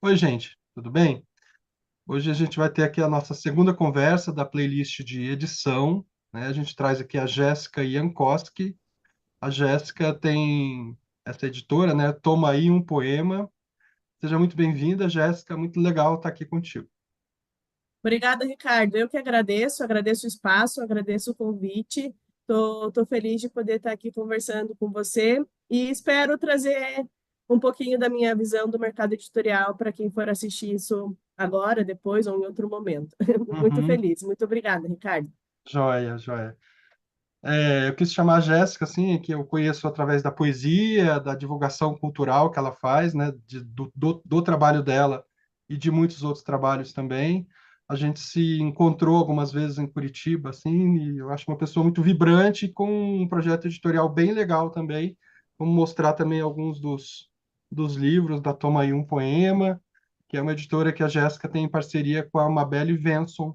Oi, gente, tudo bem? Hoje a gente vai ter aqui a nossa segunda conversa da playlist de edição, né? A gente traz aqui a Jéssica Jankowski. A Jéssica tem essa editora, né? Toma aí um poema. Seja muito bem-vinda, Jéssica. Muito legal estar aqui contigo. Obrigada, Ricardo. Eu que agradeço o espaço, agradeço o convite. Tô feliz de poder estar aqui conversando com você e espero trazer um pouquinho da minha visão do mercado editorial para quem for assistir isso agora, depois ou em outro momento. Muito Uhum, feliz. Muito obrigada, Ricardo. joia, joia. Eu quis chamar a Jéssica, assim, que eu conheço através da poesia, da divulgação cultural que ela faz, né, do trabalho dela e de muitos outros trabalhos também. A gente se encontrou algumas vezes em Curitiba, assim, e eu acho uma pessoa muito vibrante, com um projeto editorial bem legal também. Vamos mostrar também alguns dos livros da Toma aí um Poema, que é uma editora que a Jéssica tem em parceria com a Mabel Venson,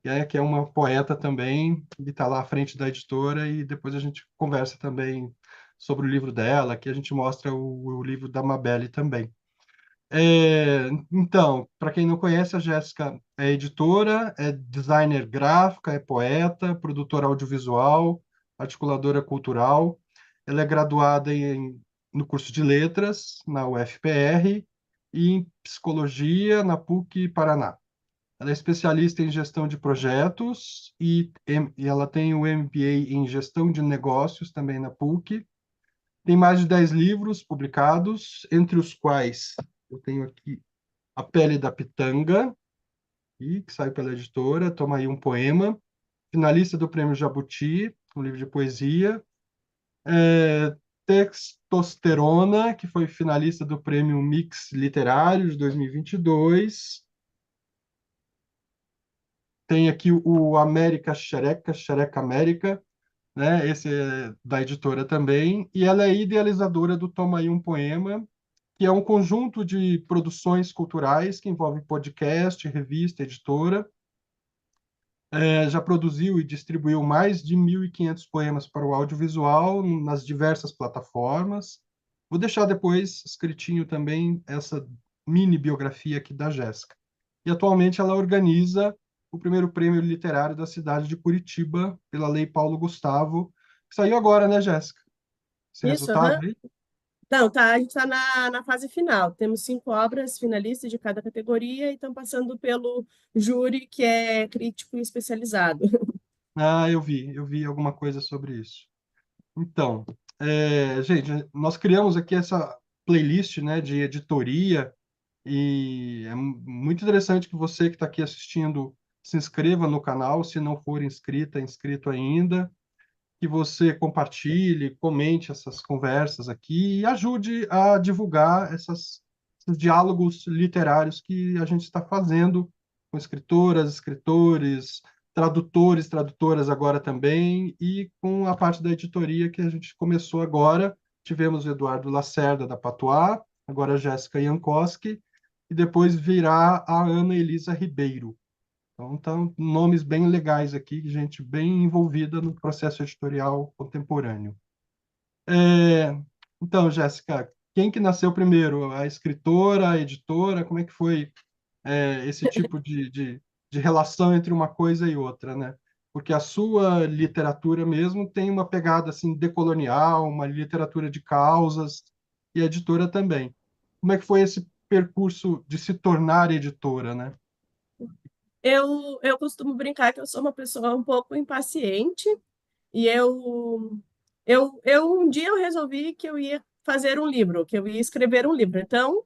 que é uma poeta também, que está lá à frente da editora, e depois a gente conversa também sobre o livro dela, que a gente mostra o livro da Mabel também. Então, para quem não conhece, a Jéssica é editora, é designer gráfica, é poeta, produtora audiovisual, articuladora cultural. Ela é graduada no curso de letras, na UFPR, e em psicologia, na PUC Paraná. Ela é especialista em gestão de projetos e ela tem o MBA em gestão de negócios também na PUC. Tem mais de 10 livros publicados, entre os quais eu tenho aqui A Pele da Pitanga, que saiu pela editora, Toma aí um Poema, finalista do Prêmio Jabuti, um livro de poesia. Testosterona, que foi finalista do Prêmio Mix Literário de 2022. Tem aqui o América Xereca, Xereca América, né? Esse é da editora também, e ela é idealizadora do Toma aí um Poema, que é um conjunto de produções culturais que envolve podcast, revista, editora. Já produziu e distribuiu mais de 1.500 poemas para o audiovisual nas diversas plataformas. Vou deixar depois escritinho também essa mini biografia aqui da Jéssica. E atualmente ela organiza o primeiro prêmio literário da cidade de Curitiba, pela Lei Paulo Gustavo, que saiu agora, né, Jéssica? Esse Isso, resultado aham. aí? Não, tá, a gente está na fase final. Temos 5 obras finalistas de cada categoria e estão passando pelo júri, que é crítico e especializado. Ah, eu vi alguma coisa sobre isso. Então, gente, nós criamos aqui essa playlist, né, de editoria. E é muito interessante que você que está aqui assistindo se inscreva no canal, se não for inscrita, inscrito ainda, que você compartilhe, comente essas conversas aqui e ajude a divulgar esses diálogos literários que a gente está fazendo com escritoras, escritores, tradutores, tradutoras agora também, e com a parte da editoria que a gente começou agora. Tivemos o Eduardo Lacerda, da Patois, agora a Jéssica Jankowski, e depois virá a Ana Elisa Ribeiro. Então, nomes bem legais aqui, gente bem envolvida no processo editorial contemporâneo. É, então, Jéssica, quem que nasceu primeiro? A escritora, a editora? Como é que foi, esse tipo de relação entre uma coisa e outra, né? Porque a sua literatura mesmo tem uma pegada assim decolonial, uma literatura de causas, e a editora também. Como é que foi esse percurso de se tornar editora, né? Eu costumo brincar que eu sou uma pessoa um pouco impaciente e um dia eu resolvi que eu ia fazer um livro, que eu ia escrever um livro. Então,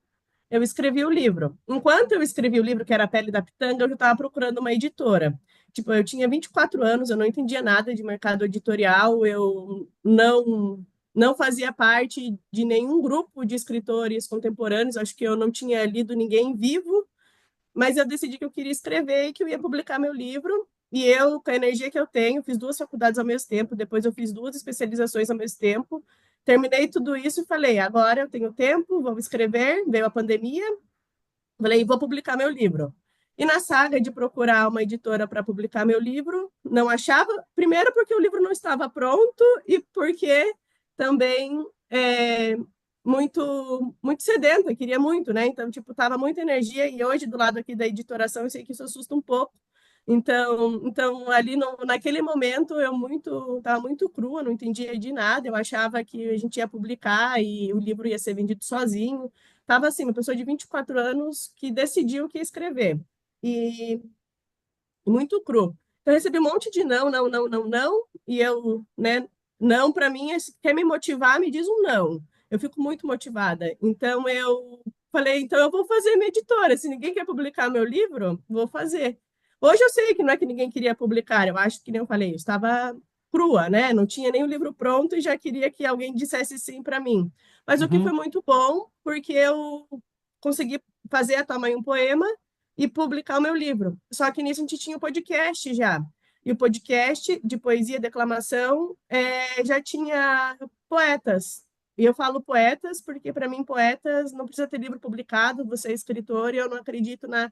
eu escrevi o livro. Enquanto eu escrevi o livro, que era A Pele da Pitanga, eu já estava procurando uma editora. Tipo, eu tinha 24 anos, eu não entendia nada de mercado editorial, eu não fazia parte de nenhum grupo de escritores contemporâneos, acho que eu não tinha lido ninguém vivo, mas eu decidi que eu queria escrever e que eu ia publicar meu livro. E eu, com a energia que eu tenho, fiz 2 faculdades ao mesmo tempo, depois eu fiz 2 especializações ao mesmo tempo. Terminei tudo isso e falei: agora eu tenho tempo, vou escrever. Veio a pandemia, falei: vou publicar meu livro. E na saga de procurar uma editora para publicar meu livro, não achava, primeiro porque o livro não estava pronto e porque também muito sedenta, queria muito, né? Então, tipo, tava muita energia e hoje do lado aqui da editoração eu sei que isso assusta um pouco. Então ali no, naquele momento tava muito crua, não entendia de nada. Eu achava que a gente ia publicar e o livro ia ser vendido sozinho. Tava assim, uma pessoa de 24 anos que decidiu que ia escrever. E muito cru. Então, eu recebi um monte de não, não, não, não, não, e eu, né, não, para mim, quer me motivar, me diz um não. Eu fico muito motivada. Então, eu falei, então eu vou fazer minha editora. Se ninguém quer publicar meu livro, vou fazer. Hoje eu sei que não é que ninguém queria publicar, eu acho que nem eu falei, eu estava crua, né? Não tinha nem o livro pronto e já queria que alguém dissesse sim para mim. Mas o que foi Uhum, muito bom, porque eu consegui fazer a Tua Mãe um Poema e publicar o meu livro. Só que nisso a gente tinha o podcast já. E o podcast de poesia e declamação já tinha poetas. E eu falo poetas porque, para mim, poetas não precisa ter livro publicado, você é escritor e eu não acredito na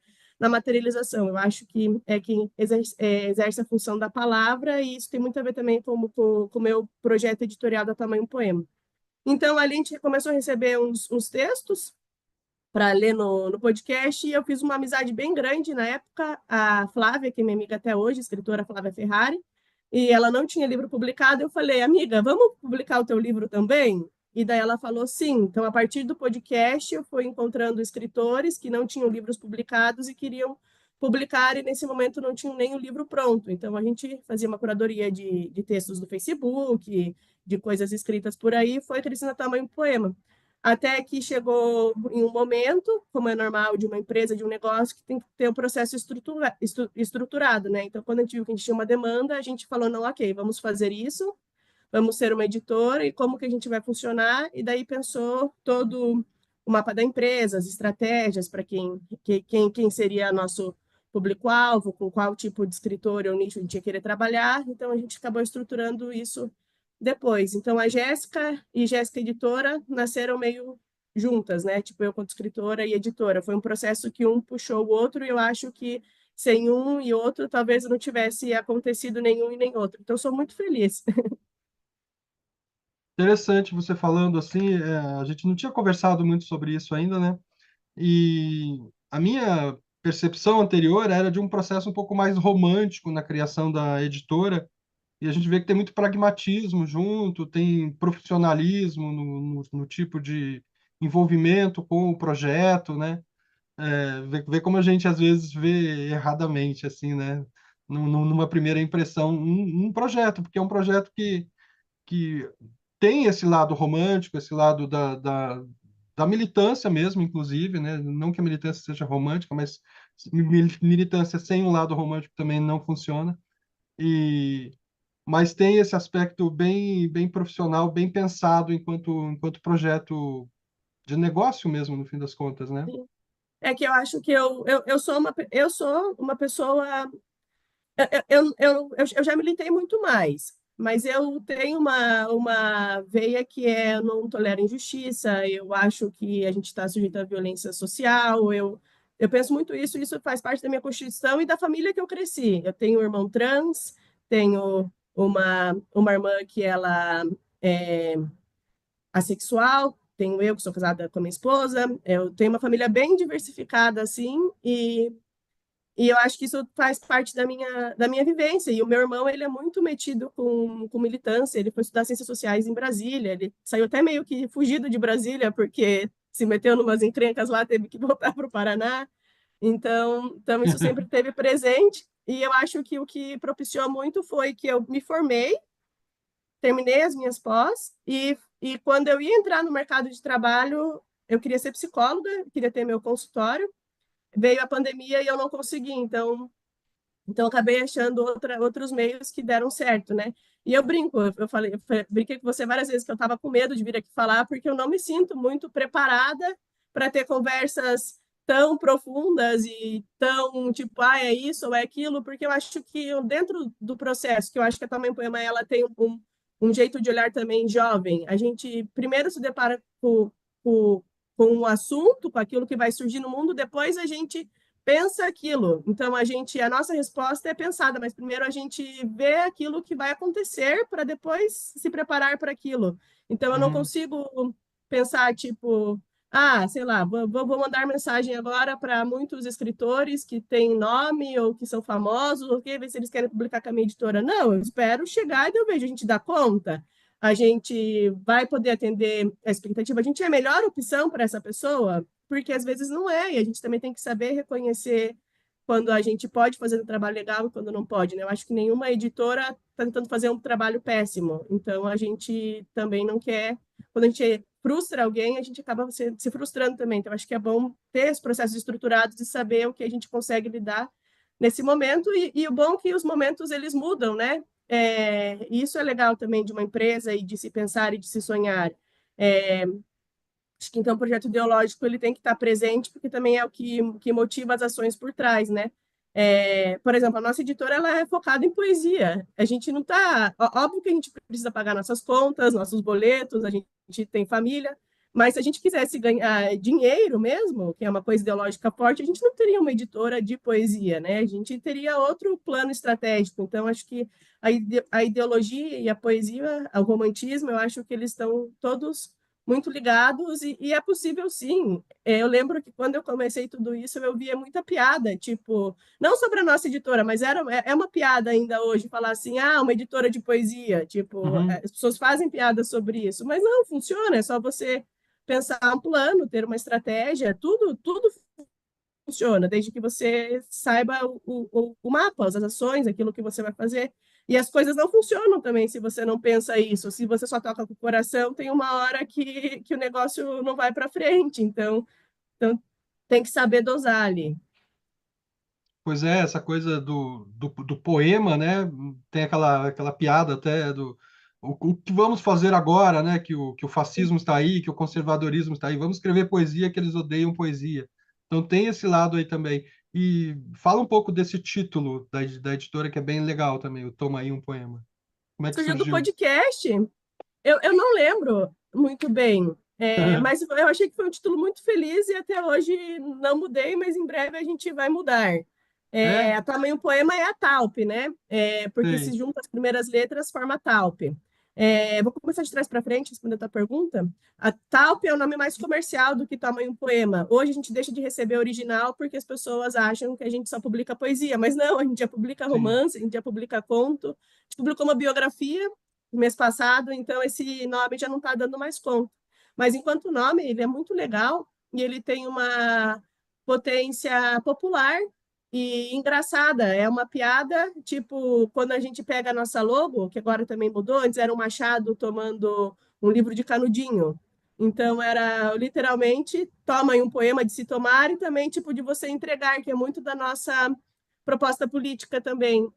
materialização. Eu acho que é quem exerce a função da palavra e isso tem muito a ver também com o meu projeto editorial da Tamanho Poema. Então, ali a gente começou a receber uns textos para ler no podcast, e eu fiz uma amizade bem grande na época, a Flávia, que é minha amiga até hoje, a escritora Flávia Ferrari, e ela não tinha livro publicado, eu falei, amiga, vamos publicar o teu livro também? E daí ela falou sim. Então, a partir do podcast, eu fui encontrando escritores que não tinham livros publicados e queriam publicar, e nesse momento não tinham nem o livro pronto. Então, a gente fazia uma curadoria de textos do Facebook, de coisas escritas por aí, foi crescendo a tamanho poema. Até que chegou em um momento, como é normal de uma empresa, de um negócio, que tem que ter um processo estruturado, né? Então, quando a gente viu que a gente tinha uma demanda, a gente falou, não, ok, vamos fazer isso, vamos ser uma editora, e como que a gente vai funcionar? E daí pensou todo o mapa da empresa, as estratégias para quem seria nosso público-alvo, com qual tipo de escritor ou nicho a gente ia querer trabalhar. Então, a gente acabou estruturando isso depois. Então, a Jéssica e Jéssica Editora nasceram meio juntas, né? Tipo, eu quanto escritora e editora. Foi um processo que um puxou o outro, e eu acho que sem um e outro, talvez não tivesse acontecido nenhum e nem outro. Então, sou muito feliz. interessante você falando assim, a gente não tinha conversado muito sobre isso ainda, né? E a minha percepção anterior era de um processo um pouco mais romântico na criação da editora, e a gente vê que tem muito pragmatismo junto, tem profissionalismo no tipo de envolvimento com o projeto, né? Vê como a gente às vezes vê erradamente, assim, né? Numa primeira impressão, um projeto, porque é um projeto que tem esse lado romântico, esse lado da militância mesmo, inclusive, né? Não que a militância seja romântica, mas militância sem um lado romântico também não funciona. E mas tem esse aspecto bem profissional, bem pensado enquanto projeto de negócio mesmo, no fim das contas, né? É que eu acho que eu sou uma pessoa. Eu já militei muito mais, mas eu tenho uma veia que é eu não tolero injustiça, eu acho que a gente está sujeito à violência social, eu penso muito isso faz parte da minha constituição e da família que eu cresci. Eu tenho um irmão trans, tenho uma irmã que ela é assexual, tenho eu que sou casada com a minha esposa, eu tenho uma família bem diversificada, assim, e eu acho que isso faz parte da minha vivência. E o meu irmão, ele é muito metido com militância. Ele foi estudar ciências sociais em Brasília. Ele saiu até meio que fugido de Brasília, porque se meteu numas encrencas lá, teve que voltar para o Paraná. Então, isso sempre teve presente. E eu acho que o que propiciou muito foi que eu me formei, terminei as minhas pós, e quando eu ia entrar no mercado de trabalho, eu queria ser psicóloga, queria ter meu consultório. Veio a pandemia e eu não consegui, então acabei achando outros meios que deram certo, né? E eu brinco, brinquei com você várias vezes que eu estava com medo de vir aqui falar, porque eu não me sinto muito preparada para ter conversas tão profundas e tão tipo, é isso ou é aquilo, porque eu acho que dentro do processo, que eu acho que a Tua Mãe Poema ela tem um jeito de olhar também jovem, a gente primeiro se depara com, com um assunto, com aquilo que vai surgir no mundo, depois a gente pensa aquilo. Então a nossa resposta é pensada, mas primeiro a gente vê aquilo que vai acontecer para depois se preparar para aquilo. Então eu não Uhum. consigo pensar, tipo, sei lá, vou mandar mensagem agora para muitos escritores que têm nome ou que são famosos, ou que ver se eles querem publicar com a minha editora. Não, eu espero chegar e eu vejo, a gente dá conta, a gente vai poder atender a expectativa, a gente é a melhor opção para essa pessoa, porque às vezes não é, e a gente também tem que saber reconhecer quando a gente pode fazer um trabalho legal e quando não pode, né? Eu acho que nenhuma editora está tentando fazer um trabalho péssimo, então a gente também não quer, quando a gente frustra alguém, a gente acaba se frustrando também. Então, acho que é bom ter os processos estruturados e saber o que a gente consegue lidar nesse momento. E o bom é que os momentos eles mudam, né? Isso é legal também de uma empresa e de se pensar e de se sonhar. É, Acho que então o projeto ideológico ele tem que estar presente, porque também é o que motiva as ações por trás, né? Por exemplo, a nossa editora ela é focada em poesia. A gente não está. Óbvio que a gente precisa pagar nossas contas, nossos boletos, a gente tem família, mas se a gente quisesse ganhar dinheiro mesmo, que é uma coisa ideológica forte, a gente não teria uma editora de poesia, né? A gente teria outro plano estratégico. Então, acho que a ideologia e a poesia, o romantismo, eu acho que eles estão todos muito ligados e é possível sim. Eu lembro que quando eu comecei tudo isso, eu via muita piada, tipo, não sobre a nossa editora, mas é uma piada ainda hoje falar assim, uma editora de poesia, tipo, Uhum. as pessoas fazem piada sobre isso, mas não funciona, é só você pensar um plano, ter uma estratégia, tudo funciona, desde que você saiba o mapa, as ações, aquilo que você vai fazer. E as coisas não funcionam também se você não pensa isso. Se você só toca com o coração, tem uma hora que o negócio não vai para frente. Então, tem que saber dosar ali. Pois é, essa coisa do poema, né? Tem aquela piada até o que vamos fazer agora, né? Que o fascismo está aí, que o conservadorismo está aí. Vamos escrever poesia que eles odeiam poesia. Então tem esse lado aí também. E fala um pouco desse título da editora que é bem legal também, o Toma aí um poema. Como é que Surgiu do surgiu? podcast, eu não lembro muito bem, mas eu achei que foi um título muito feliz e até hoje não mudei, mas em breve a gente vai mudar. É, A Tamanho Poema é a Talp, né? Porque se sei. junta as primeiras letras, forma Talp. Vou começar de trás para frente, respondendo a tua pergunta. A Talp é o nome mais comercial do que Tamanho Poema. Hoje a gente deixa de receber original porque as pessoas acham que a gente só publica poesia, mas não, a gente já publica Sim. romance, a gente já publica conto, a gente publicou uma biografia no mês passado, então esse nome já não está dando mais conta. Mas enquanto nome, ele é muito legal e ele tem uma potência popular e engraçada. É uma piada, tipo, quando a gente pega a nossa logo, que agora também mudou, antes era um machado tomando um livro de canudinho. Então era literalmente toma aí um poema de se tomar e também tipo de você entregar, que é muito da nossa proposta política também,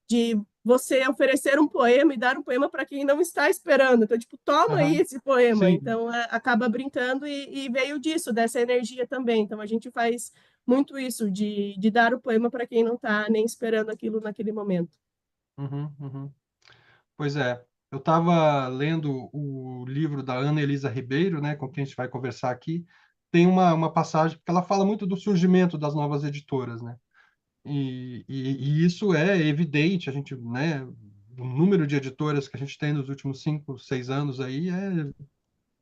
de você oferecer um poema e dar um poema para quem não está esperando. Então, tipo, toma aí Aham. esse poema. Sim. Então, acaba brincando e veio disso, dessa energia também. Então, a gente faz muito isso, de dar o poema para quem não está nem esperando aquilo naquele momento. Uhum, uhum. Pois é, eu estava lendo o livro da Ana Elisa Ribeiro, né, com quem a gente vai conversar aqui. Tem uma passagem que ela fala muito do surgimento das novas editoras, né? E isso é evidente, a gente, né, o número de editoras que a gente tem nos últimos 5, 6 anos aí é,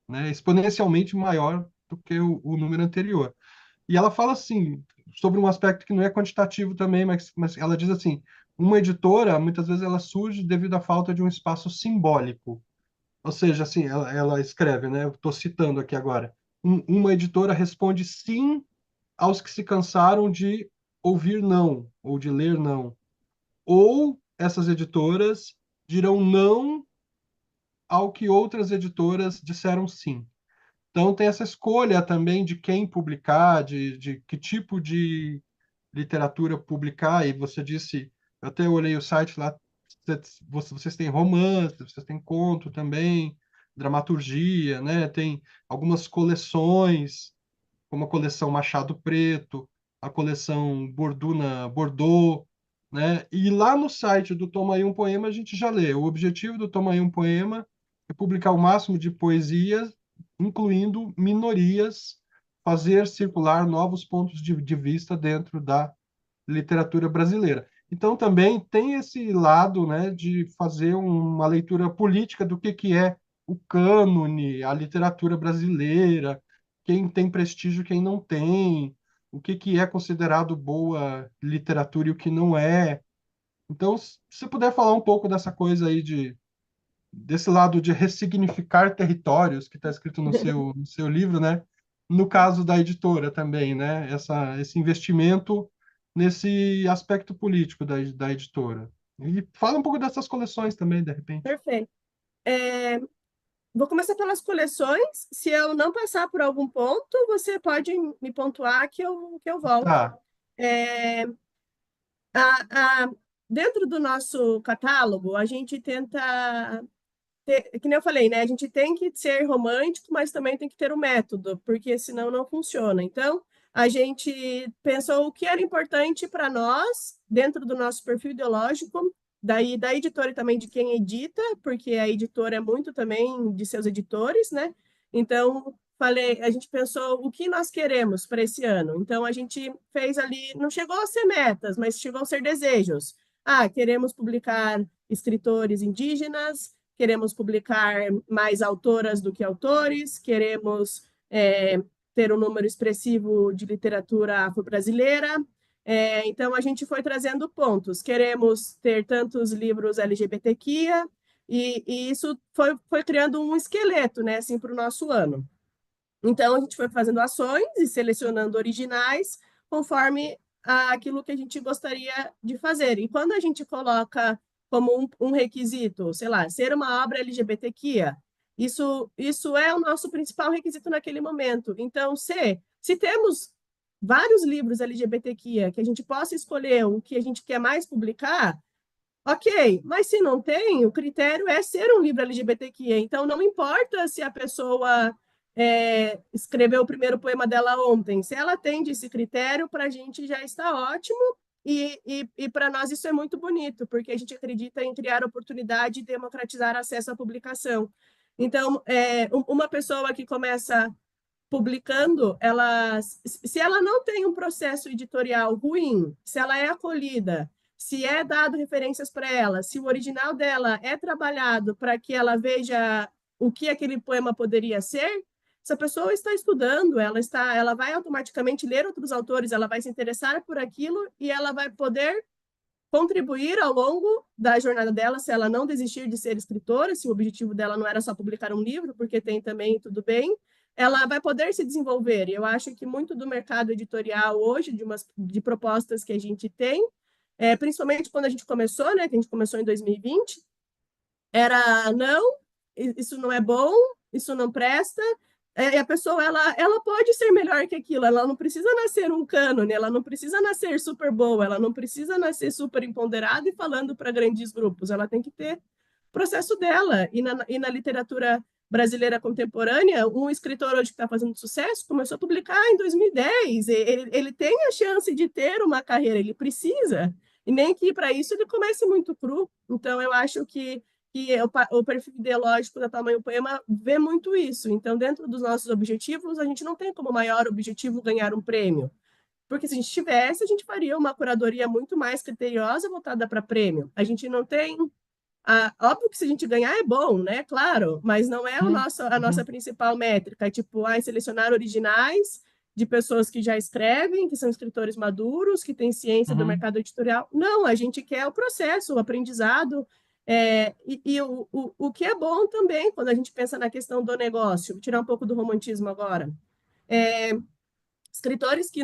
né, exponencialmente maior do que o número anterior. E ela fala assim, sobre um aspecto que não é quantitativo também, mas ela diz assim, uma editora, muitas vezes ela surge devido à falta de um espaço simbólico. Ou seja, assim, ela escreve, né? Eu estou citando aqui agora. Uma editora responde sim aos que se cansaram de ouvir não, ou de ler não. Ou essas editoras dirão não ao que outras editoras disseram sim. Então tem essa escolha também de quem publicar, de que tipo de literatura publicar, e você disse, eu até olhei o site lá, vocês têm romance, vocês têm conto também, dramaturgia, né? Tem algumas coleções, como a coleção Machado Preto, a coleção Borduna Bordeaux, né? E lá no site do Toma aí um Poema a gente já lê. O objetivo do Toma aí um Poema é publicar o máximo de poesias, incluindo minorias, fazer circular novos pontos de vista dentro da literatura brasileira. Então também tem esse lado, né, de fazer uma leitura política do que é o cânone, a literatura brasileira, quem tem prestígio, quem não tem, o que que é considerado boa literatura e o que não é. Então, se você puder falar um pouco dessa coisa aí desse lado de ressignificar territórios que está escrito no seu livro, né? No caso da editora também, né? Esse investimento nesse aspecto político da editora. E fala um pouco dessas coleções também, de repente. Perfeito. É, vou começar pelas coleções. Se eu não passar por algum ponto, você pode me pontuar que eu volto. Tá, É, a, a- dentro do nosso catálogo, a gente tenta que nem eu falei, né? A gente tem que ser romântico, mas também tem que ter um método, porque senão não funciona. Então, a gente pensou o que era importante para nós, dentro do nosso perfil ideológico, daí da editora e também de quem edita, porque a editora é muito também de seus editores, né? Então, falei, a gente pensou o que nós queremos para esse ano. Então, a gente fez ali, não chegou a ser metas, mas chegou a ser desejos. Ah, queremos publicar escritores indígenas, queremos publicar mais autoras do que autores, queremos ter um número expressivo de literatura afro-brasileira. Então, a gente foi trazendo pontos. Queremos ter tantos livros LGBTQIA, e isso foi criando um esqueleto, né, assim, para o nosso ano. Então, a gente foi fazendo ações e selecionando originais conforme aquilo que a gente gostaria de fazer. E quando a gente coloca como um requisito, sei lá, ser uma obra LGBTQIA, isso é o nosso principal requisito naquele momento. Então, se temos vários livros LGBTQIA que a gente possa escolher o que a gente quer mais publicar, ok, mas se não tem, o critério é ser um livro LGBTQIA. Então, não importa se a pessoa escreveu o primeiro poema dela ontem. Se ela atende esse critério, para a gente já está ótimo. E para nós isso é muito bonito, porque a gente acredita em criar oportunidade e democratizar acesso à publicação. Então, uma pessoa que começa publicando, se ela não tem um processo editorial ruim, se ela é acolhida, se é dado referências para ela, se o original dela é trabalhado para que ela veja o que aquele poema poderia ser, essa pessoa está estudando, ela vai automaticamente ler outros autores, ela vai se interessar por aquilo e ela vai poder contribuir ao longo da jornada dela, se ela não desistir de ser escritora, se o objetivo dela não era só publicar um livro, porque tem também tudo bem, ela vai poder se desenvolver. E eu acho que muito do mercado editorial hoje, de propostas que a gente tem, principalmente quando a gente começou, né, que a gente começou em 2020, era não, isso não é bom, isso não presta. E a pessoa ela pode ser melhor que aquilo, ela não precisa nascer um cânone, ela não precisa nascer super boa, ela não precisa nascer super empoderada e falando para grandes grupos, ela tem que ter o processo dela. E na literatura brasileira contemporânea, um escritor hoje que está fazendo sucesso começou a publicar em 2010, ele tem a chance de ter uma carreira, ele precisa, e nem que para isso ele comece muito cru. Então, eu acho que o perfil ideológico da Tamanho Poema vê muito isso. Então, dentro dos nossos objetivos, a gente não tem como maior objetivo ganhar um prêmio. Porque se a gente tivesse, a gente faria uma curadoria muito mais criteriosa voltada para prêmio. A gente não tem. Óbvio que se a gente ganhar é bom, né? Claro, mas não é a nossa uhum, principal métrica. É tipo, selecionar originais de pessoas que já escrevem, que são escritores maduros, que têm ciência do uhum. mercado editorial. Não, a gente quer o processo, o aprendizado. E o que é bom também, quando a gente pensa na questão do negócio, vou tirar um pouco do romantismo agora. Escritores que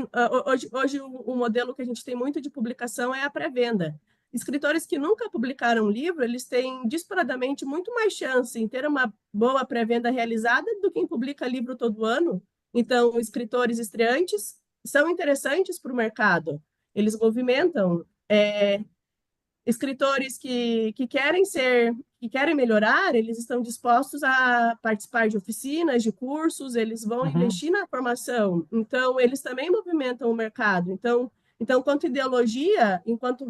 hoje o modelo que a gente tem muito de publicação é a pré-venda. Escritores que nunca publicaram um livro, eles têm disparadamente muito mais chance em ter uma boa pré-venda realizada do que quem publica livro todo ano. Então, escritores estreantes são interessantes para o mercado. Eles movimentam. Escritores que querem melhorar, eles estão dispostos a participar de oficinas, de cursos, eles vão Uhum. investir na formação. Então, eles também movimentam o mercado. Então quanto ideologia, enquanto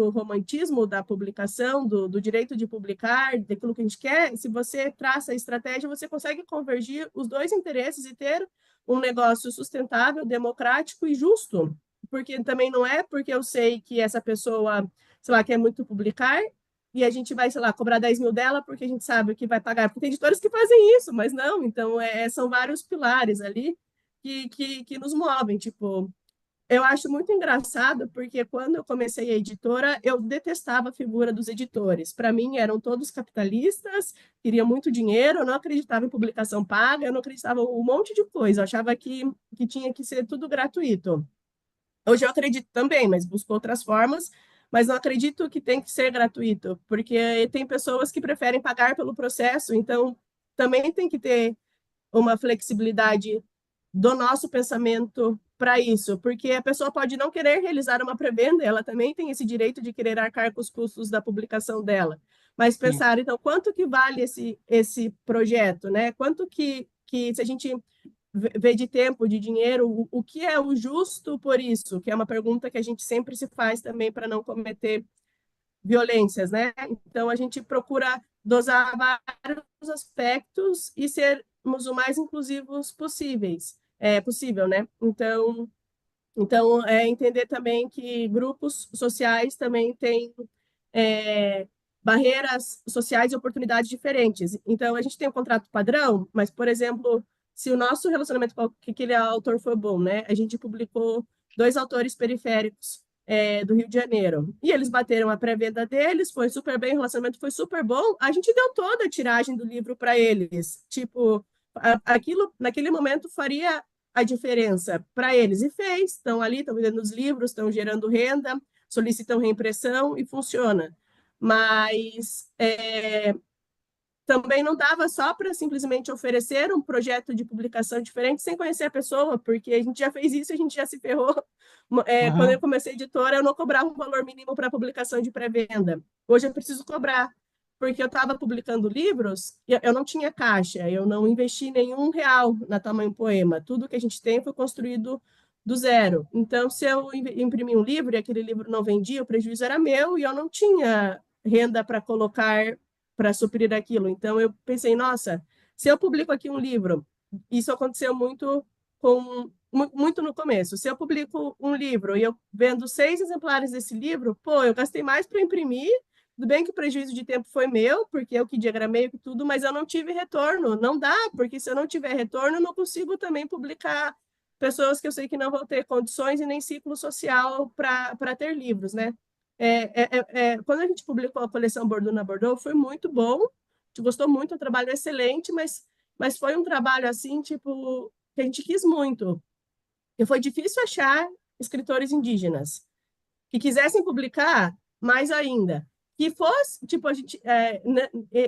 romantismo da publicação, do direito de publicar, daquilo que a gente quer, se você traça a estratégia, você consegue convergir os dois interesses e ter um negócio sustentável, democrático e justo. Porque também não é porque eu sei que essa pessoa sei lá, quer muito publicar, e a gente vai, sei lá, cobrar 10 mil dela porque a gente sabe o que vai pagar. Porque tem editores que fazem isso, mas não. Então, são vários pilares ali que nos movem. Tipo, eu acho muito engraçado porque quando eu comecei a editora, eu detestava a figura dos editores. Para mim, eram todos capitalistas, queriam muito dinheiro, eu não acreditava em publicação paga, eu não acreditava em um monte de coisa. Eu achava que tinha que ser tudo gratuito. Hoje eu acredito também, mas busco outras formas, mas não acredito que tem que ser gratuito, porque tem pessoas que preferem pagar pelo processo, então também tem que ter uma flexibilidade do nosso pensamento para isso, porque a pessoa pode não querer realizar uma pré-venda, ela também tem esse direito de querer arcar com os custos da publicação dela. Mas Sim. pensar, então, quanto que vale esse projeto, né? Quanto que se a gente vê de tempo, de dinheiro, o que é o justo por isso? Que é uma pergunta que a gente sempre se faz também para não cometer violências, né? Então, a gente procura dosar vários aspectos e sermos o mais inclusivos possível, né? Então, entender também que grupos sociais também têm é, barreiras sociais e oportunidades diferentes. Então, a gente tem um contrato padrão, mas, por exemplo, se o nosso relacionamento com aquele autor foi bom, né? A gente publicou dois autores periféricos do Rio de Janeiro. E eles bateram a pré-venda deles, foi super bem, o relacionamento foi super bom. A gente deu toda a tiragem do livro para eles. Tipo, aquilo naquele momento faria a diferença para eles. E fez. Estão ali, estão vendendo os livros, estão gerando renda, solicitam reimpressão e funciona. Mas também não dava só para simplesmente oferecer um projeto de publicação diferente sem conhecer a pessoa, porque a gente já fez isso, a gente já se ferrou. Quando eu Uhum. comecei editora, eu não cobrava um valor mínimo para publicação de pré-venda. Hoje eu preciso cobrar, porque eu estava publicando livros, e eu não tinha caixa, eu não investi nenhum real na Tamanho Poema. Tudo que a gente tem foi construído do zero. Então, se eu imprimir um livro e aquele livro não vendia, o prejuízo era meu e eu não tinha renda para colocar para suprir aquilo. Então eu pensei, nossa, se eu publico aqui um livro, isso aconteceu muito no começo. Se eu publico um livro e eu vendo 6 exemplares desse livro, pô, eu gastei mais para imprimir. Tudo bem que o prejuízo de tempo foi meu, porque eu que diagramei tudo, mas eu não tive retorno. Não dá, porque se eu não tiver retorno, eu não consigo também publicar pessoas que eu sei que não vão ter condições e nem ciclo social para ter livros, né? Quando a gente publicou a coleção Bordeaux na Bordeaux, foi muito bom, a gente gostou muito, um trabalho excelente, mas foi um trabalho assim, tipo, que a gente quis muito. E foi difícil achar escritores indígenas que quisessem publicar mais ainda. Que fosse, tipo,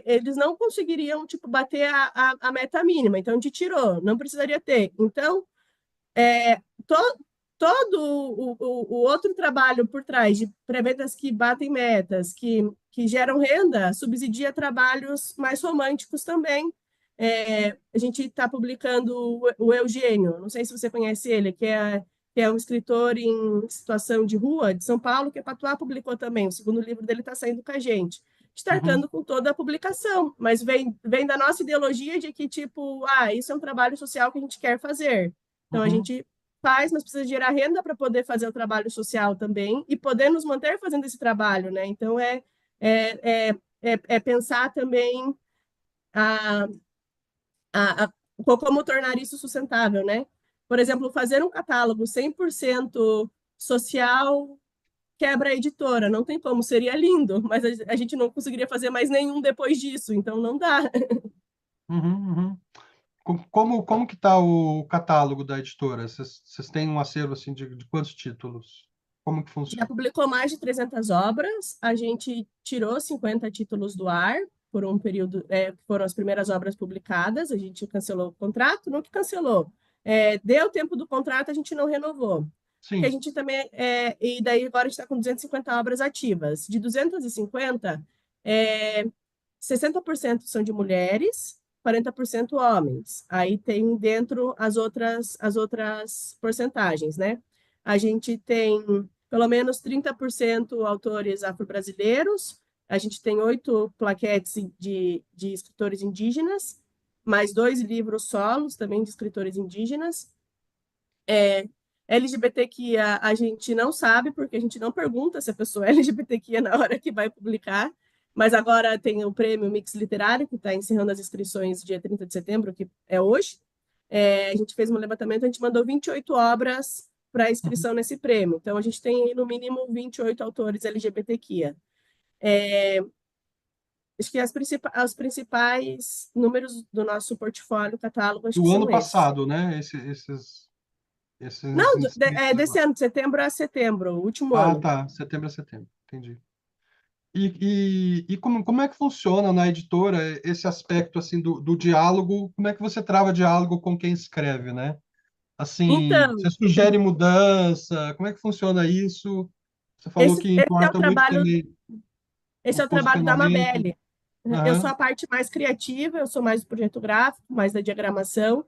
eles não conseguiriam, tipo, bater a meta mínima, então a gente tirou, não precisaria ter. Então, é, to, todo o outro trabalho por trás de pré-vendas que batem metas, que geram renda, subsidia trabalhos mais românticos também. A gente está publicando o Eugênio, não sei se você conhece ele, que é um escritor em situação de rua de São Paulo, que a Patuá publicou também. O segundo livro dele está saindo com a gente. Uhum. Startando com toda a publicação, mas vem da nossa ideologia de que, tipo, isso é um trabalho social que a gente quer fazer. Então, a Uhum. gente faz, mas precisa gerar renda para poder fazer o trabalho social também e poder nos manter fazendo esse trabalho, né? Então, é pensar também a, como tornar isso sustentável, né? Por exemplo, fazer um catálogo 100% social quebra a editora, não tem como, seria lindo, mas a gente não conseguiria fazer mais nenhum depois disso, então não dá. Uhum. Uhum. Como que tá o catálogo da editora? Vocês têm um acervo assim de quantos títulos? Como que Já funciona? publicou mais de 300 obras, a gente tirou 50 títulos do ar por um período, que foram as primeiras obras publicadas, a gente cancelou o contrato, não que cancelou, deu tempo do contrato, a gente não renovou. Que a Sim. gente também, e daí agora a gente está com 250 obras ativas. De 250, 60% são de mulheres, 40% homens. Aí tem dentro as outras porcentagens, né? A gente tem pelo menos 30% autores afro-brasileiros, a gente tem 8 plaquetes de escritores indígenas, mais 2 livros solos também de escritores indígenas. LGBTQIA a gente não sabe, porque a gente não pergunta se a pessoa é LGBTQIA na hora que vai publicar. Mas agora tem o prêmio Mix Literário, que está encerrando as inscrições dia 30 de setembro, que é hoje. A gente fez um levantamento, a gente mandou 28 obras para Uhum. inscrição nesse prêmio. Então, a gente tem, no mínimo, 28 autores LGBTQIA. Acho que os principais números do nosso portfólio, catálogo, acho que Do ano são esses. passado, né? Esses Não, inscritos desse agora. ano, de setembro a setembro, o último Ah, ano. tá. Setembro a setembro. Entendi. E como é que funciona na editora esse aspecto assim do diálogo? Como é que você trava diálogo com quem escreve, né? Assim, você Então, sugere mudança? Como é que funciona isso? Você falou que esse importa muito também esse o é o trabalho da posicionamento. Mabel. Eu sou Aham. a parte mais criativa, eu sou mais do projeto gráfico, mais da diagramação.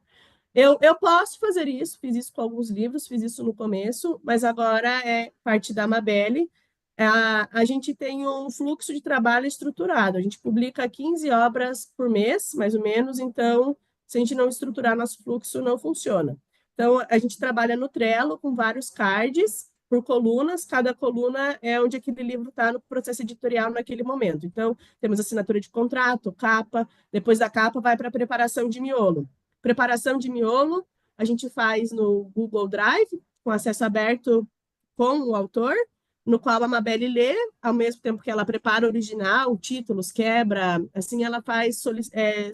Eu posso fazer isso, fiz isso com alguns livros, fiz isso no começo, mas agora é parte da Mabel. A gente tem um fluxo de trabalho estruturado. A gente publica 15 obras por mês, mais ou menos, então, se a gente não estruturar nosso fluxo, não funciona. Então, a gente trabalha no Trello com vários cards por colunas, cada coluna é onde aquele livro está no processo editorial naquele momento. Então, temos assinatura de contrato, capa, depois da capa vai para a preparação de miolo. Preparação de miolo, a gente faz no Google Drive, com acesso aberto com o autor, no qual a Mabel lê, ao mesmo tempo que ela prepara o original, títulos, quebra, assim ela faz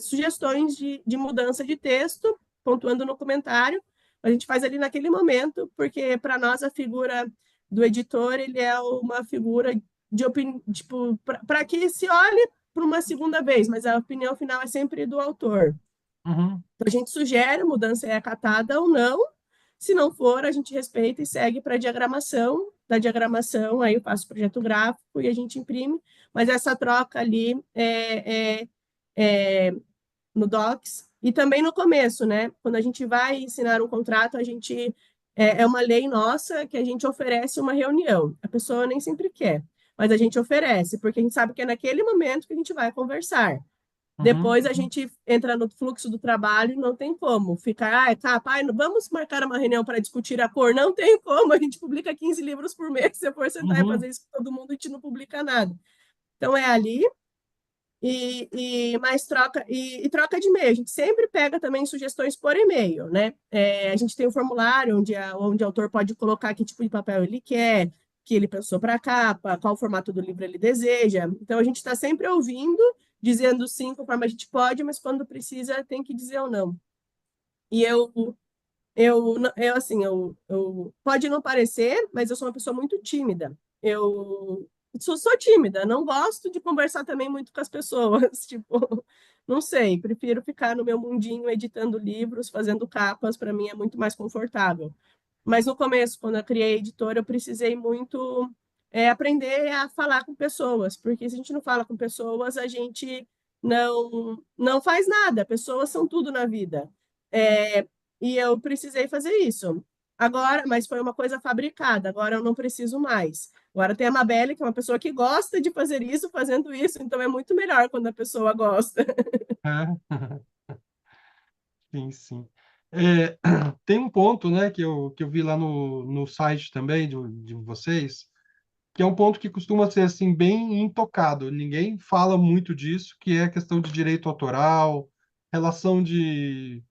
sugestões de mudança de texto, pontuando no comentário. A gente faz ali naquele momento, porque para nós a figura do editor ele é uma figura de opinião, tipo, para que se olhe por uma segunda vez, mas a opinião final é sempre do autor. Uhum. Então, a gente sugere, a mudança é acatada ou não. Se não for, a gente respeita e segue para a diagramação. Da diagramação, aí eu faço o projeto gráfico e a gente imprime. Mas essa troca ali é no Docs e também no começo, né? Quando a gente vai ensinar um contrato, a gente é uma lei nossa que a gente oferece uma reunião. A pessoa nem sempre quer, mas a gente oferece, porque a gente sabe que é naquele momento que a gente vai conversar. Uhum. Depois a gente entra no fluxo do trabalho, não tem como ficar, tá, pai, vamos marcar uma reunião para discutir a cor. Não tem como, a gente publica 15 livros por mês. Se eu for sentar e Uhum. fazer isso com todo mundo, a gente não publica nada. Então é ali e mais troca e troca de e-mail. A gente sempre pega também sugestões por e-mail, né? A gente tem um formulário onde o autor pode colocar que tipo de papel ele quer, que ele pensou para a capa, qual o formato do livro ele deseja. Então a gente está sempre ouvindo, dizendo sim conforme a gente pode, mas quando precisa tem que dizer ou não. E pode não parecer, mas eu sou uma pessoa muito tímida. Eu sou tímida, não gosto de conversar também muito com as pessoas. Tipo, não sei, prefiro ficar no meu mundinho editando livros, fazendo capas, para mim é muito mais confortável. Mas no começo, quando eu criei a editora, eu precisei muito aprender a falar com pessoas, porque se a gente não fala com pessoas, a gente não faz nada. Pessoas são tudo na vida. É, e eu precisei fazer isso. Agora, mas foi uma coisa fabricada, agora eu não preciso mais. Agora tem a Mabelle, que é uma pessoa que gosta de fazer isso, fazendo isso, então é muito melhor quando a pessoa gosta. É. Sim, sim. É, tem um ponto, né, que eu vi lá no site também de vocês, que é um ponto que costuma ser assim bem intocado. Ninguém fala muito disso, que é a questão de direito autoral, relação de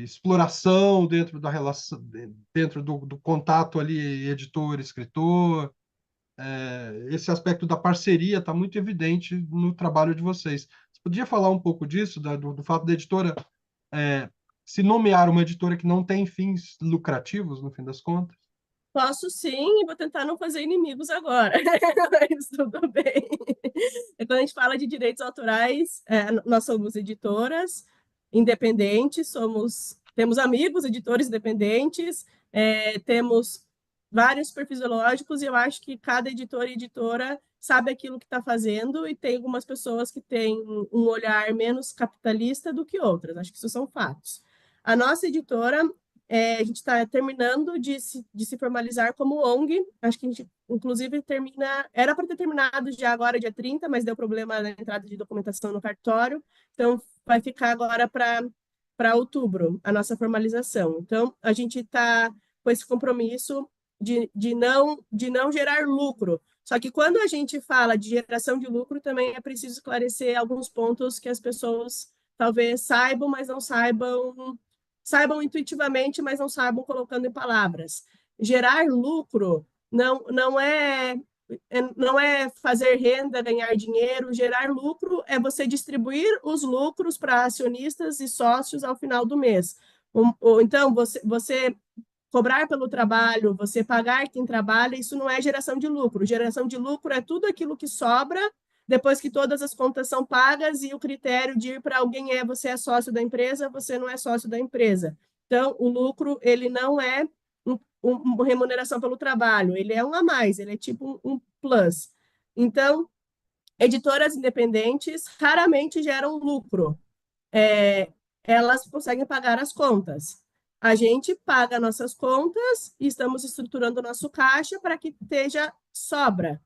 exploração dentro da relação, dentro do contato ali editor-escritor. Esse aspecto da parceria está muito evidente no trabalho de vocês. Você podia falar um pouco disso, do fato da editora é, se nomear uma editora que não tem fins lucrativos, no fim das contas? Posso sim, e vou tentar não fazer inimigos agora, mas tudo bem. Quando a gente fala de direitos autorais, nós somos editoras independentes, temos amigos editores independentes, temos vários perfis ideológicos, e eu acho que cada editor e editora sabe aquilo que está fazendo, e tem algumas pessoas que têm um olhar menos capitalista do que outras, acho que isso são fatos. A nossa editora a gente está terminando de se formalizar como ONG. Acho que a gente, inclusive, termina. Era para ter terminado já agora, dia 30, mas deu problema na entrada de documentação no cartório. Então, vai ficar agora para outubro a nossa formalização. Então, a gente está com esse compromisso de não gerar lucro. Só que quando a gente fala de geração de lucro, também é preciso esclarecer alguns pontos que as pessoas talvez saibam, mas não saibam, saibam intuitivamente, mas não saibam colocando em palavras. Gerar lucro não é fazer renda, ganhar dinheiro. Gerar lucro é você distribuir os lucros para acionistas e sócios ao final do mês. Então, você cobrar pelo trabalho, você pagar quem trabalha, isso não é geração de lucro. Geração de lucro é tudo aquilo que sobra depois que todas as contas são pagas e o critério de ir para alguém é você é sócio da empresa, você não é sócio da empresa. Então, o lucro, ele não é uma remuneração pelo trabalho, ele é um a mais, ele é tipo um plus. Então, editoras independentes raramente geram lucro, elas conseguem pagar as contas. A gente paga nossas contas e estamos estruturando o nosso caixa para que esteja sobra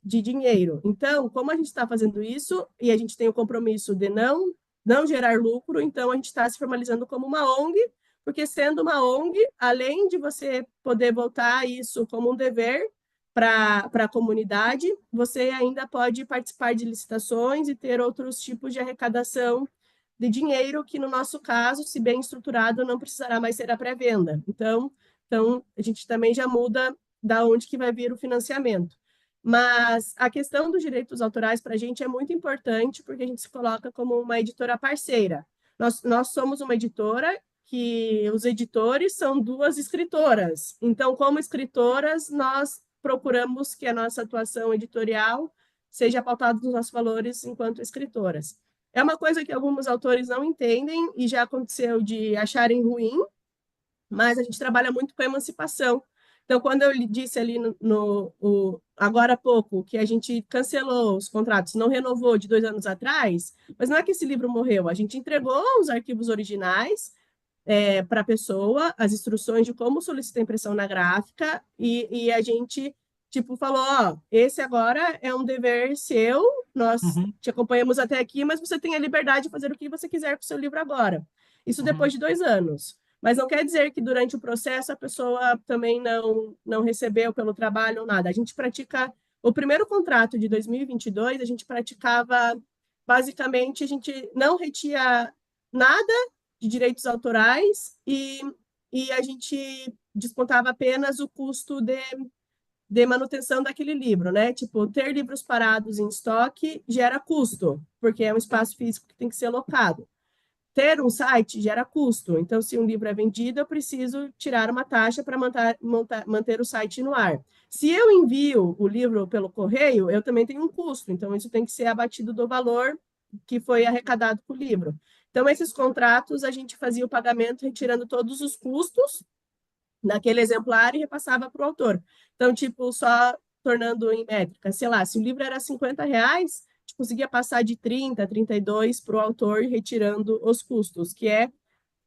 de dinheiro. Então, como a gente está fazendo isso e a gente tem o compromisso de não gerar lucro, então a gente está se formalizando como uma ONG, porque sendo uma ONG, além de você poder voltar isso como um dever para a comunidade, você ainda pode participar de licitações e ter outros tipos de arrecadação de dinheiro que, no nosso caso, se bem estruturado, não precisará mais ser a pré-venda. Então, a gente também já muda da onde que vai vir o financiamento. Mas a questão dos direitos autorais para a gente é muito importante, porque a gente se coloca como uma editora parceira. Nós somos uma editora que os editores são duas escritoras. Então, como escritoras, nós procuramos que a nossa atuação editorial seja pautada nos nossos valores enquanto escritoras. É uma coisa que alguns autores não entendem e já aconteceu de acharem ruim, mas a gente trabalha muito com a emancipação. Então, quando eu disse ali agora há pouco que a gente cancelou os contratos, não renovou de 2 anos atrás, mas não é que esse livro morreu, a gente entregou os arquivos originais para a pessoa, as instruções de como solicitar impressão na gráfica, e a gente tipo falou, ó, esse agora é um dever seu, nós Uhum, te acompanhamos até aqui, mas você tem a liberdade de fazer o que você quiser com o seu livro agora. Isso uhum, depois de 2 anos. Mas não quer dizer que durante o processo a pessoa também não recebeu pelo trabalho ou nada. A gente pratica. O primeiro contrato de 2022, a gente praticava. Basicamente, a gente não retia nada de direitos autorais e a gente descontava apenas o custo de manutenção daquele livro, né? Tipo, ter livros parados em estoque gera custo, porque é um espaço físico que tem que ser locado. Ter um site gera custo. Então, se um livro é vendido, eu preciso tirar uma taxa para manter o site no ar. Se eu envio o livro pelo correio, eu também tenho um custo. Então, isso tem que ser abatido do valor que foi arrecadado com o livro. Então, esses contratos, a gente fazia o pagamento retirando todos os custos naquele exemplar e repassava para o autor. Então, tipo, só tornando em métrica, sei lá, se o livro era R$ 50, a gente conseguia passar de 30, 32 para o autor, retirando os custos, que é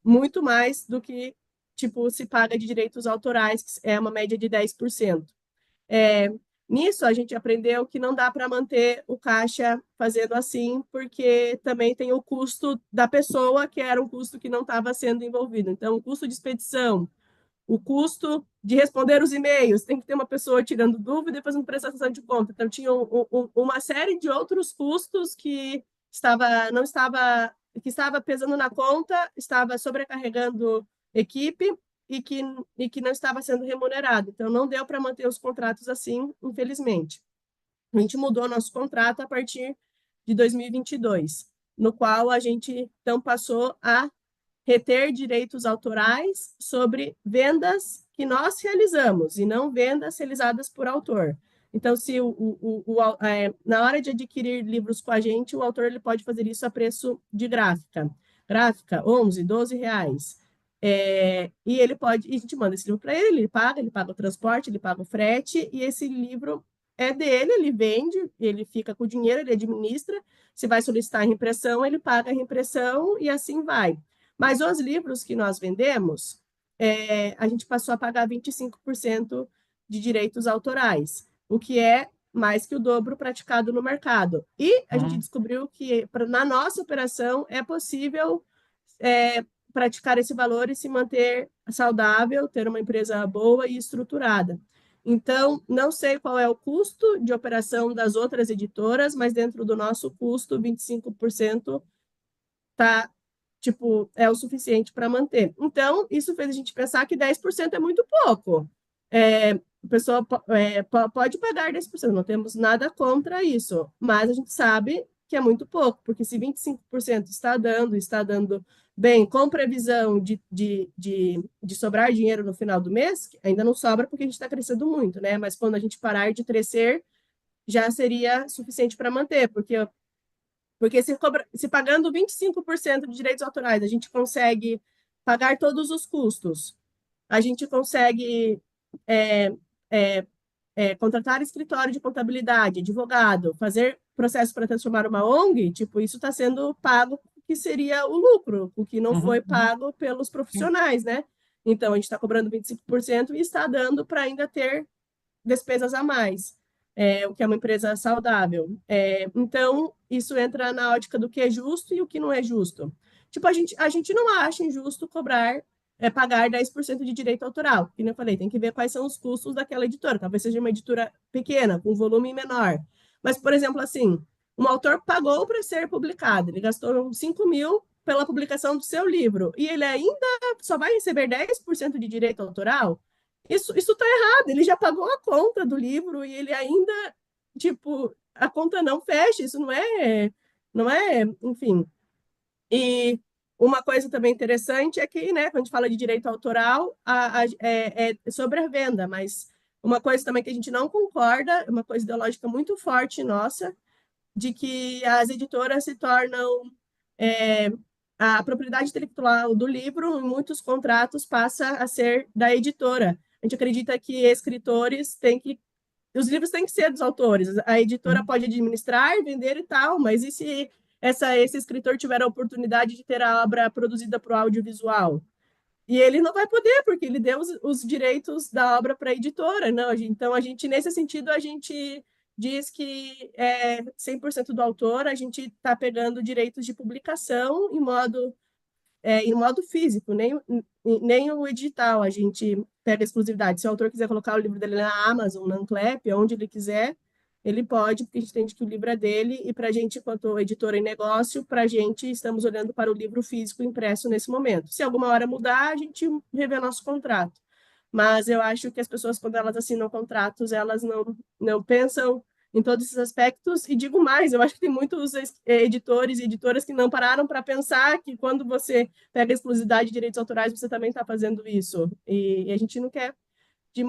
muito mais do que, tipo, se paga de direitos autorais, que é uma média de 10%. É, nisso, a gente aprendeu que não dá para manter o caixa fazendo assim, porque também tem o custo da pessoa, que era um custo que não estava sendo envolvido. Então, o custo de expedição, o custo de responder os e-mails, tem que ter uma pessoa tirando dúvida e fazendo prestação de conta. Então, tinha uma série de outros custos não estava, que estava pesando na conta, estava sobrecarregando equipe e que não estava sendo remunerado. Então, não deu para manter os contratos assim, infelizmente. A gente mudou nosso contrato a partir de 2022, no qual a gente então passou a reter direitos autorais sobre vendas que nós realizamos e não vendas realizadas por autor. Então, se na hora de adquirir livros com a gente, o autor ele pode fazer isso a preço de gráfica. Gráfica, 11, 12 reais. E e a gente manda esse livro para ele paga o transporte, ele paga o frete, e esse livro é dele, ele vende, ele fica com o dinheiro, ele administra. Se vai solicitar a reimpressão, ele paga a reimpressão e assim vai. Mas os livros que nós vendemos, a gente passou a pagar 25% de direitos autorais, o que é mais que o dobro praticado no mercado. E a gente uhum. descobriu que na nossa operação é possível praticar esse valor e se manter saudável, ter uma empresa boa e estruturada. Então, não sei qual é o custo de operação das outras editoras, mas dentro do nosso custo, 25% tá, tipo, é o suficiente para manter. Então, isso fez a gente pensar que 10% é muito pouco. A pessoa pode pagar 10%, não temos nada contra isso, mas a gente sabe que é muito pouco, porque se 25% está dando bem, com previsão de sobrar dinheiro no final do mês, ainda não sobra porque a gente está crescendo muito, né? Mas quando a gente parar de crescer, já seria suficiente para manter, porque se pagando 25% de direitos autorais, a gente consegue pagar todos os custos, a gente consegue é, é, contratar escritório de contabilidade, advogado, fazer processo para transformar uma ONG, tipo, isso está sendo pago, que seria o lucro, o que não Uhum, foi uhum, pago pelos sim. profissionais, né? Então, a gente está cobrando 25% e está dando para ainda ter despesas a mais, o que é uma empresa saudável. Então, isso entra na ótica do que é justo e o que não é justo. Tipo, a gente não acha injusto pagar 10% de direito autoral. Como eu falei, tem que ver quais são os custos daquela editora. Talvez seja uma editora pequena, com volume menor. Mas, por exemplo, assim, um autor pagou para ser publicado, ele gastou 5 mil pela publicação do seu livro, e ele ainda só vai receber 10% de direito autoral. Isso tá errado, ele já pagou a conta do livro e ele ainda, tipo, a conta não fecha, isso não é, enfim. E uma coisa também interessante é que, né, quando a gente fala de direito autoral, é sobre a venda, mas uma coisa também que a gente não concorda, uma coisa ideológica muito forte nossa, de que as editoras se tornam é, a propriedade intelectual do livro, em muitos contratos, passa a ser da editora. A gente acredita que escritores têm que. Os livros têm que ser dos autores. A editora Uhum. pode administrar, vender e tal, mas e se esse escritor tiver a oportunidade de ter a obra produzida para o audiovisual? E ele não vai poder, porque ele deu os direitos da obra para a editora, não? Então, nesse sentido, a gente diz que 100% do autor, a gente está pegando direitos de publicação em modo físico, nem o digital, a gente pega exclusividade. Se o autor quiser colocar o livro dele na Amazon, na Anclap, onde ele quiser, ele pode, porque a gente entende que o livro é dele, e para a gente, enquanto editora em negócio, para a gente, estamos olhando para o livro físico impresso nesse momento. Se alguma hora mudar, a gente revê nosso contrato. Mas eu acho que as pessoas, quando elas assinam contratos, elas não pensam em todos esses aspectos. E digo mais, eu acho que tem muitos editores e editoras que não pararam para pensar que quando você pega a exclusividade de direitos autorais, você também está fazendo isso. E a gente não quer, de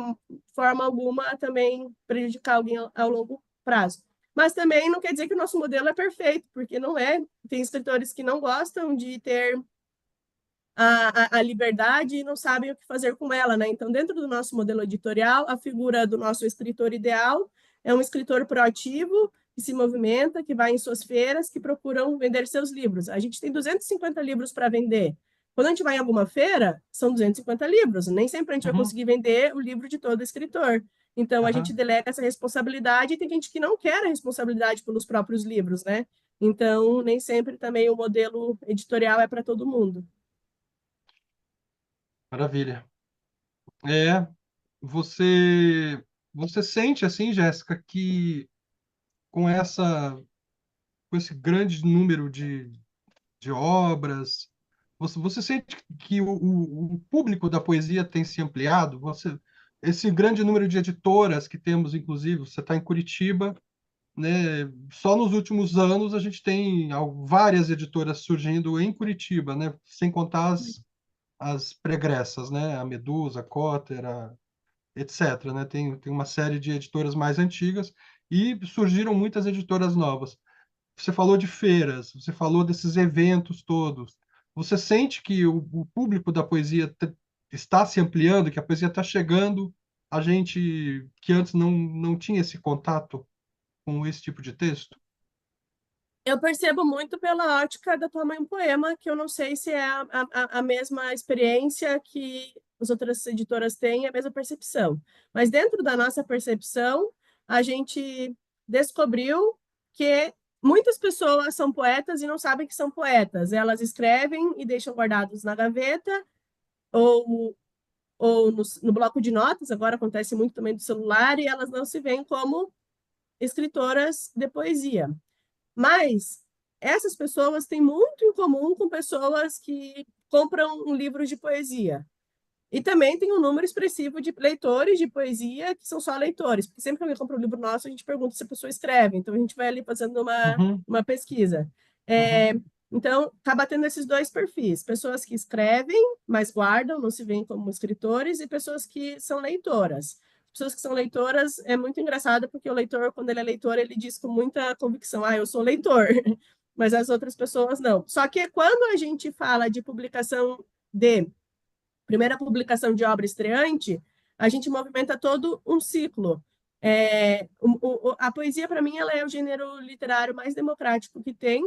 forma alguma, também prejudicar alguém ao longo prazo. Mas também não quer dizer que o nosso modelo é perfeito, porque não é. Tem escritores que não gostam de ter a liberdade e não sabem o que fazer com ela, né? Então, dentro do nosso modelo editorial, a figura do nosso escritor ideal é um escritor proativo, que se movimenta, que vai em suas feiras, que procuram vender seus livros. A gente tem 250 livros para vender. Quando a gente vai em alguma feira, são 250 livros. Nem sempre a gente vai Uhum. conseguir vender o livro de todo escritor. Então, a gente Aham. delega essa responsabilidade e tem gente que não quer a responsabilidade pelos próprios livros, né? Então, nem sempre também o modelo editorial é para todo mundo. Maravilha. É, você, você sente assim, Jéssica, que com com esse grande número de obras, você sente que o público da poesia tem se ampliado? Esse grande número de editoras que temos, inclusive, você está em Curitiba, né? Só nos últimos anos a gente tem várias editoras surgindo em Curitiba, né? Sem contar as pregressas, né? A Medusa, a Cotter, etc., né? Tem uma série de editoras mais antigas e surgiram muitas editoras novas. Você falou de feiras, você falou desses eventos todos. Você sente que o público da poesia está se ampliando, que a poesia está chegando a gente que antes não tinha esse contato com esse tipo de texto? Eu percebo muito pela ótica da tua mãe poema, que eu não sei se é a mesma experiência que as outras editoras têm, a mesma percepção. Mas dentro da nossa percepção, a gente descobriu que muitas pessoas são poetas e não sabem que são poetas. Elas escrevem e deixam guardados na gaveta, ou ou no bloco de notas, agora acontece muito também do celular, e elas não se veem como escritoras de poesia. Mas essas pessoas têm muito em comum com pessoas que compram um livro de poesia. E também tem um número expressivo de leitores de poesia que são só leitores, porque sempre que alguém compra um livro nosso, a gente pergunta se a pessoa escreve, então a gente vai ali fazendo Uhum, uma pesquisa. uhum, É, então, acaba tendo esses dois perfis: pessoas que escrevem, mas guardam, não se veem como escritores, e pessoas que são leitoras. Pessoas que são leitoras é muito engraçado, porque o leitor, quando ele é leitor, ele diz com muita convicção: ah, eu sou leitor, mas as outras pessoas não. Só que quando a gente fala de publicação de primeira publicação de obra estreante, a gente movimenta todo um ciclo. A poesia, para mim, ela é o gênero literário mais democrático que tem,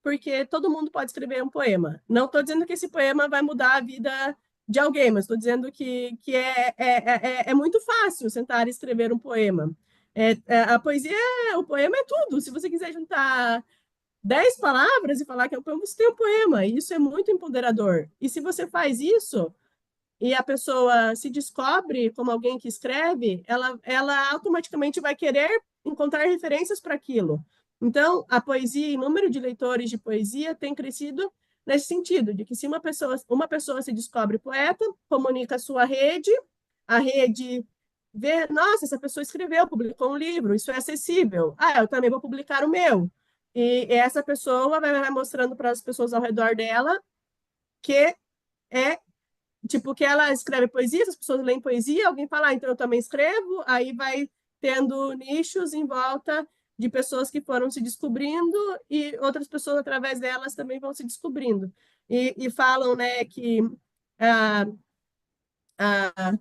porque todo mundo pode escrever um poema. Não estou dizendo que esse poema vai mudar a vida de alguém, mas estou dizendo que é muito fácil sentar e escrever um poema. A poesia, o poema é tudo. Se você quiser juntar 10 palavras e falar que é um poema, você tem um poema. E isso é muito empoderador. E se você faz isso, e a pessoa se descobre como alguém que escreve, ela automaticamente vai querer encontrar referências para aquilo. Então, a poesia, o número de leitores de poesia tem crescido nesse sentido, de que se uma pessoa se descobre poeta, comunica a sua rede, a rede vê, nossa, essa pessoa escreveu, publicou um livro, isso é acessível. Ah, eu também vou publicar o meu. E essa pessoa vai mostrando para as pessoas ao redor dela que é tipo, que ela escreve poesia, as pessoas leem poesia, alguém fala, ah, então eu também escrevo, aí vai tendo nichos em volta de pessoas que foram se descobrindo e outras pessoas através delas também vão se descobrindo. E falam, né, que ah, ah,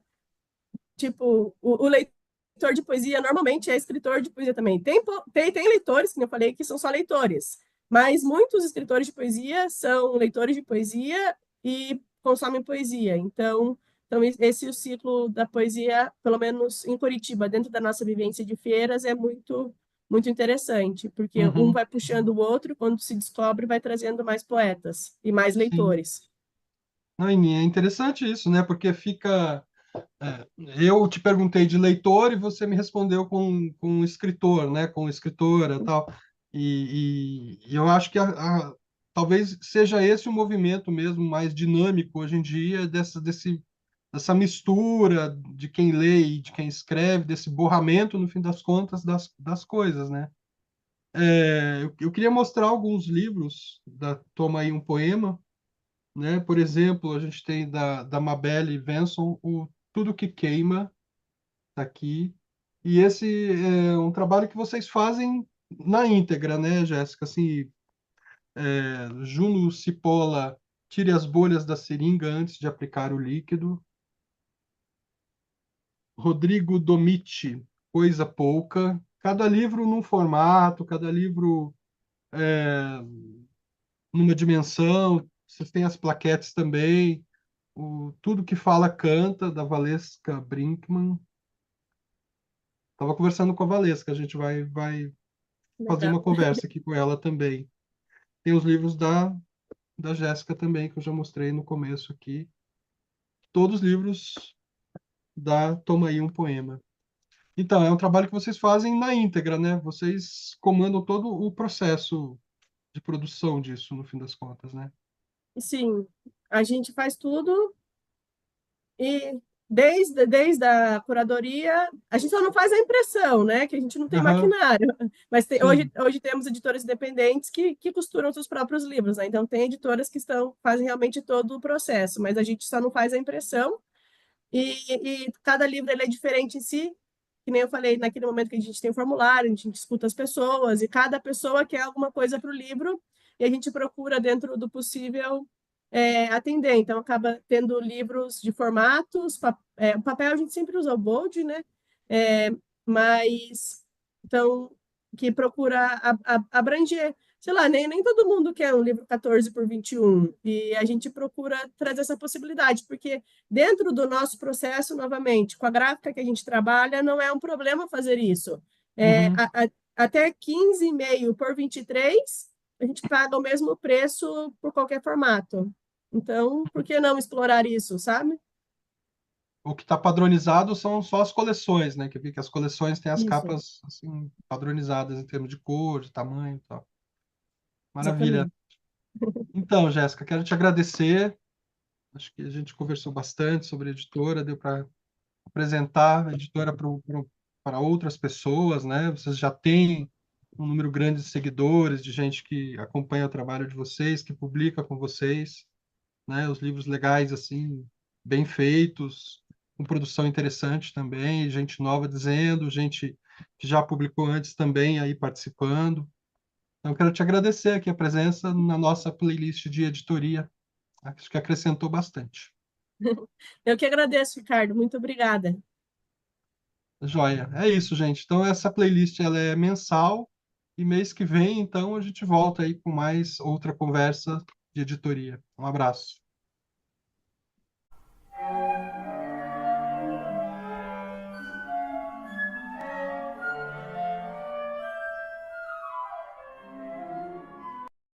tipo, o leitor de poesia normalmente é escritor de poesia também. Tem leitores, como eu falei, que são só leitores, mas muitos escritores de poesia são leitores de poesia e consomem poesia. Então esse é o ciclo da poesia, pelo menos em Curitiba, dentro da nossa vivência de feiras, é muito interessante, porque um uhum, vai puxando o outro, quando se descobre, vai trazendo mais poetas e mais sim. leitores. Não, e é interessante isso, né? Porque fica. É, eu te perguntei de leitor e você me respondeu com escritor, né? Com escritora, tal. E eu acho que talvez seja esse o movimento mesmo mais dinâmico hoje em dia dessa mistura de quem lê e de quem escreve, desse borramento, no fim das contas, das coisas, né? Eu queria mostrar alguns livros da Toma aí um poema, né? Por exemplo, a gente tem da Mabel Venson o Tudo que Queima, tá aqui. E esse é um trabalho que vocês fazem na íntegra, né, Jéssica? Assim, Juno Cipolla, tire as bolhas da seringa antes de aplicar o líquido. Rodrigo Domiti, Coisa Pouca. Cada livro num formato, cada livro numa dimensão. Vocês têm as plaquetes também. O Tudo que Fala Canta, da Valesca Brinkmann. Estava conversando com a Valesca, a gente vai fazer Legal. uma conversa aqui com ela também. Tem os livros da Jéssica também, que eu já mostrei no começo aqui. Todos os livros da Toma aí um Poema. Então, é um trabalho que vocês fazem na íntegra, né? Vocês comandam todo o processo de produção disso, no fim das contas, né? Sim, a gente faz tudo. E desde a curadoria, a gente só não faz a impressão, né? Que a gente não tem Aham, maquinário. Mas sim. hoje temos editoras independentes que costuram seus próprios livros, né? Então tem editoras que fazem realmente todo o processo, mas a gente só não faz a impressão. E cada livro ele é diferente em si, que nem eu falei, naquele momento que a gente tem o formulário, a gente escuta as pessoas, e cada pessoa quer alguma coisa para o livro, e a gente procura, dentro do possível, atender. Então, acaba tendo livros de formatos, o papel a gente sempre usa o Bold, né? É, mas, então, que procura abranger, sei lá, nem todo mundo quer um livro 14 por 21, e a gente procura trazer essa possibilidade, porque dentro do nosso processo, novamente, com a gráfica que a gente trabalha, não é um problema fazer isso. É, Uhum. até 15,5 por 23, a gente paga o mesmo preço por qualquer formato. Então, por que não explorar isso, sabe? o que está padronizado são só as coleções, né? Que eu vi que as coleções têm as Isso, capas assim padronizadas em termos de cor, de tamanho e tal. Maravilha. exatamente. Então, Jéssica, quero te agradecer. Acho que a gente conversou bastante sobre a editora, deu para apresentar a editora para outras pessoas, né? Vocês já têm um número grande de seguidores, de gente que acompanha o trabalho de vocês, que publica com vocês, né? Os livros legais, assim, bem feitos, com produção interessante também, gente nova dizendo, gente que já publicou antes também aí participando. Então, quero te agradecer aqui a presença na nossa playlist de editoria. Acho que acrescentou bastante. Eu que agradeço, Ricardo. Muito obrigada. Joia. É isso, gente. Então, essa playlist ela é mensal e mês que vem, então, a gente volta aí com mais outra conversa de editoria. Um abraço.